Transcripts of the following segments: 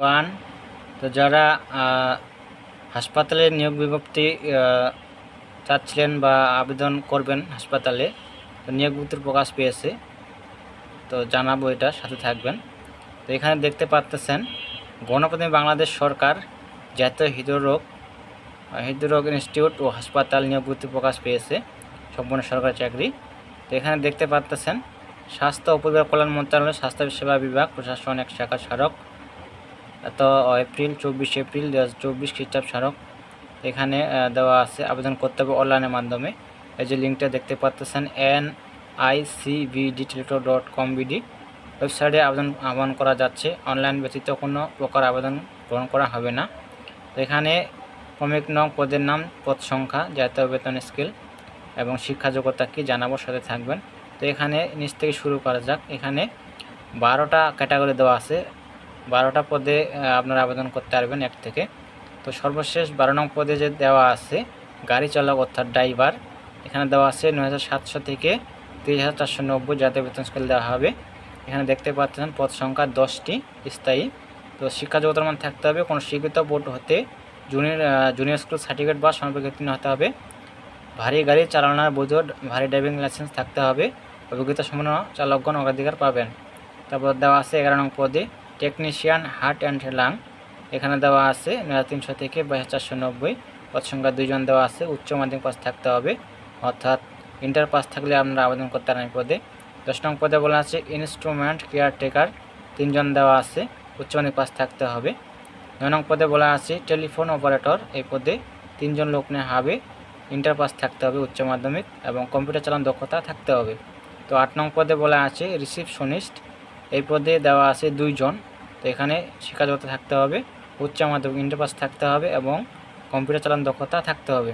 One. তো যারা হাসপাতালে নিয়োগ বিজ্ঞপ্তি চাচ্ছিলেন বা আবেদন করবেন হাসপাতালে, তো নিয়োগ বিজ্ঞপ্তির প্রকাশ পেয়েছে, তো জানাবো, এটা সাথে থাকবেন। তো এখানে দেখতে পাচ্ছেন গণপ্রজাতন্ত্রী বাংলাদেশ সরকার জাতীয় হৃদরোগ ইনস্টিটিউট ও হাসপাতাল নিয়োগ বিজ্ঞপ্তি প্রকাশ পেয়েছে, সম্পূর্ণ সরকারি চাকরি। তো এখানে দেখতে পাচ্ছেন স্বাস্থ্য ও পরিবার কল্যাণ মন্ত্রণালয় স্বাস্থ্য সেবা বিভাগ প্রশাসন এক শাখা স্মারক, তো এপ্রিল 24 এপ্রিল 2024 খ্রিস্টাব্দ স্মারক। এখানে দেওয়া আছে আবেদন করতে হবে অনলাইনের মাধ্যমে। এই যে লিঙ্কটা দেখতে পাচ্ছেন nicvdtelito.com.bd ওয়েবসাইটে আহ্বান করা যাচ্ছে। অনলাইন ব্যতীত কোনো প্রকার আবেদন গ্রহণ করা হবে না। তো এখানে ক্রমিক নং, পদের নাম, পদ সংখ্যা, জাতীয় বেতন স্কেল এবং শিক্ষা যোগ্যতা কি জানাবো, সাথে থাকবেন। তো এখানে নিচ থেকে শুরু করা যাক। এখানে 12টা ক্যাটাগরি দেওয়া আছে, 12টা পদে আপনারা আবেদন করতে পারবেন এক থেকে। তো সর্বশেষ 12 নং পদে যে দেওয়া আছে গাড়ি চালক অর্থাৎ ড্রাইভার, এখানে দেওয়া আছে ৯৭০০ থেকে ৩০৪৯০ জাতীয় বেতন স্কেল দেওয়া হবে। এখানে দেখতে পাচ্ছেন পদ সংখ্যা 10টি স্থায়ী। তো শিক্ষা যোগ্যতার মান থাকতে হবে কোনো স্বীকৃত বোর্ড হতে জুনিয়র স্কুল সার্টিফিকেট বা সমপরিকীর্ণ হতে হবে। ভারী গাড়ি চালানোর বৈধ ভারী ড্রাইভিং লাইসেন্স থাকতে হবে। অভিজ্ঞতা সম্পন্ন চালকগণ অগ্রাধিকার পাবেন। তারপর দেওয়া আছে 11 নং পদে টেকনিশিয়ান হার্ট অ্যান্ড লাং, এখানে দেওয়া আছে ৯৩০০ থেকে ২২৪৯০। পদ সংখ্যা 2 জন দেওয়া আছে। উচ্চ মাধ্যমিক পাস থাকতে হবে, অর্থাৎ ইন্টার পাস থাকলে আপনারা আবেদন করতে পারেন এই পদে। 10 নং পদে বলা আছে ইনস্ট্রুমেন্ট কেয়ারটেকার, 3 জন দেওয়া আছে। উচ্চ মাধ্যমিক পাস থাকতে হবে। 9 নং পদে বলা আছে টেলিফোন অপারেটর, এই পদে 3 জন লোক নেওয়া হবে। ইন্টার পাস থাকতে হবে, উচ্চ মাধ্যমিক এবং কম্পিউটার চালানোর দক্ষতা থাকতে হবে। তো 8 নং পদে বলা আছে রিসিপশনিস্ট, এই পদে দেওয়া আছে 2 জন। তো এখানে শিক্ষা যোগ্যতা থাকতে হবে, উচ্চ মাধ্যমিক, ইন্টার পাস থাকতে হবে এবং কম্পিউটার চালানোর দক্ষতা থাকতে হবে।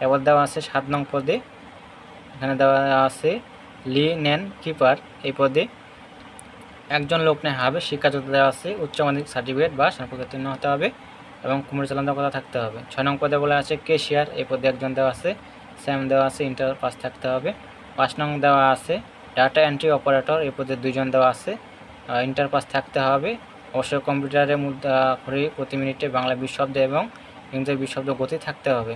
এবার দেওয়া আছে 7 নং পদে, এখানে দেওয়া আছে লিনেন কিপার, এই পদে 1 জন লোক নেওয়া হবে। শিক্ষা যোগ্যতা দেওয়া আছে উচ্চ মাধ্যমিক সার্টিফিকেট বা স্নাতকোত্তর হতে হবে এবং কম্পিউটার চালানোর দক্ষতা থাকতে হবে। 6 নং পদে বলা আছে ক্যাশিয়ার, এই পদে 1 জন দেওয়া আছে। স্যাম দেওয়া আছে, ইন্টার পাস থাকতে হবে। 5 নং দেওয়া আছে ডাটা এন্ট্রি অপারেটর, এই পদে 2 জন দেওয়া আছে। ইন্টার পাস থাকতে হবে। অবশ্যই কম্পিউটারে মুদ্রাক্ষরে প্রতি মিনিটে বাংলা 20 শব্দ এবং ইংরেজি 20 শব্দ গতি থাকতে হবে।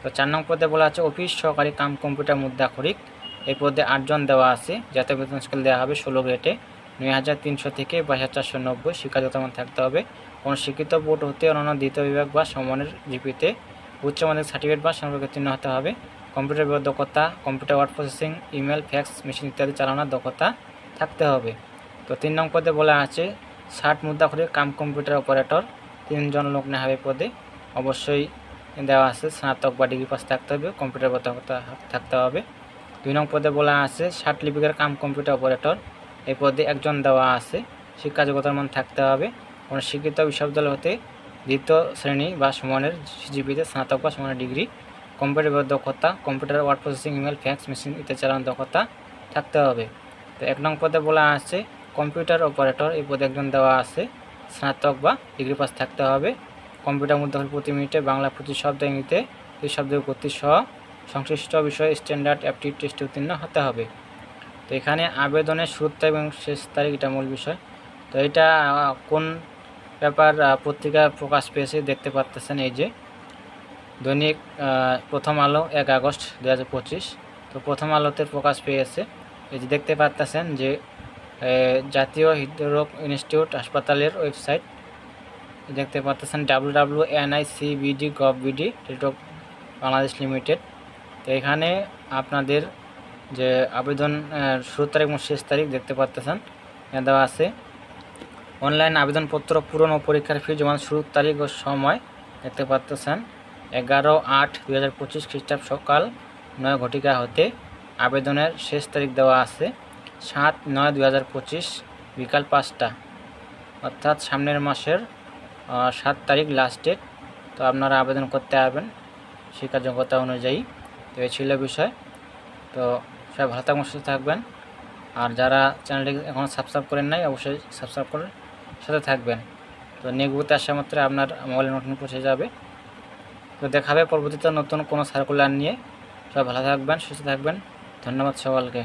তো 4 নং পদে বলা আছে অফিস সহকারী কাম কম্পিউটার মুদ্রাক্ষরিক, এই পদে 8 জন দেওয়া আছে। জাতীয় বেতন স্কেল দেওয়া হবে 16 গ্রেডে ৯৩০০ থেকে ২২৪৯০। শিক্ষা যোগ্যতা মান থাকতে হবে কোনো স্বীকৃত বোর্ড হতে অন্যান্য দ্বিতীয় বিভাগ বা সমমানের জিপিতে উচ্চ মাধ্যমিক সার্টিফিকেট বা সমপরিকীর্ণ হতে হবে। কম্পিউটার দক্ষতা, computer word processing, email, fax machine ইত্যাদি চালানোর দক্ষতা থাকতে হবে। তো 3 নং পদে বলা আছে 60 মুদ্রাক্ষরিক কাম কম্পিউটার অপারেটর, 3 জন লোক নেওয়া হবে পদে। অবশ্যই দেওয়া আছে স্নাতক বা ডিগ্রি পাস থাকতে হবে, কম্পিউটার দক্ষতা থাকতে হবে। 2 নং পদে বলা আছে 60 লিপিকার কাম কম্পিউটার অপারেটর, এই পদে 1 জন দেওয়া আছে। শিক্ষা যোগ্যতার মান থাকতে হবে কোনো স্বীকৃত বিশ্ববিদ্যালয় হতে দ্বিতীয় শ্রেণী বা সমানের জিপিতে স্নাতক বা সমানের ডিগ্রি। কম্পিউটার দক্ষতা, computer word processing, email, fax machine ইত্যাদি চালানোর দক্ষতা থাকতে হবে। তো 1 নং পদে বলা আছে কম্পিউটার অপারেটর, এই পদে 1 জন দেওয়া আছে। স্নাতক বা ডিগ্রি পাস থাকতে হবে। কম্পিউটার মুদ্রাক্ষর প্রতি মিনিটে বাংলা 25 শব্দ, ইংরেজিতে 30 শব্দের গতি সহ সংশ্লিষ্ট বিষয়ে স্ট্যান্ডার্ড অ্যাপটিটিউড টেস্টে উত্তীর্ণ হতে হবে। তো এখানে আবেদনের শুরু তারিখ এবং শেষ তারিখ, এটা মূল বিষয়। তো এটা কোন পেপার পত্রিকায় প্রকাশ পেয়েছে দেখতে পাচ্ছেন, এই যে দৈনিক প্রথম আলো 1 আগস্ট 2025। তো প্রথম আলোতে প্রকাশ পেয়েছে। এই যে দেখতে পাচ্ছেন যে জাতীয় হৃদরোগ ইনস্টিটিউট হাসপাতালের ওয়েবসাইট দেখতে পাচ্ছেন www.nicvd.gov.bd বাংলাদেশ লিমিটেড। তো এখানে আপনাদের যে আবেদন শুরু তারিখ এবং শেষ তারিখ দেখতে পাচ্ছেন দেওয়া আছে। অনলাইন আবেদনপত্র পূরণ ও পরীক্ষার ফি জমা শুরুর তারিখ ও সময় দেখতে পাচ্ছেন 11/8/2025 খ্রিস্টাব্দ সকাল 9 ঘটিকা হতে। আবেদনের শেষ তারিখ দেওয়া আছে 7/9/2025 বিকাল 5টা, অর্থাৎ সামনের মাসের 7 তারিখ লাস্ট ডেট। তো আপনারা আবেদন করতে পারবেন শিক্ষা যোগ্যতা অনুযায়ী। তো এই ছিল বিষয়। তো সবাই ভালো থাকবেন, সুস্থ থাকবেন। আর যারা চ্যানেলটি এখনও সাবস্ক্রাইব করেন নাই অবশ্যই সাবস্ক্রাইব করে সাথে থাকবেন। তো নিয়োগ আসা মাত্র আপনার মোবাইলে নোটিফিকেশন পৌঁছে যাবে। তো দেখা হবে পরবর্তীতে নতুন কোনো সার্কুলার নিয়ে। সবাই ভালো থাকবেন, সুস্থ থাকবেন। ধন্যবাদ সকলকে।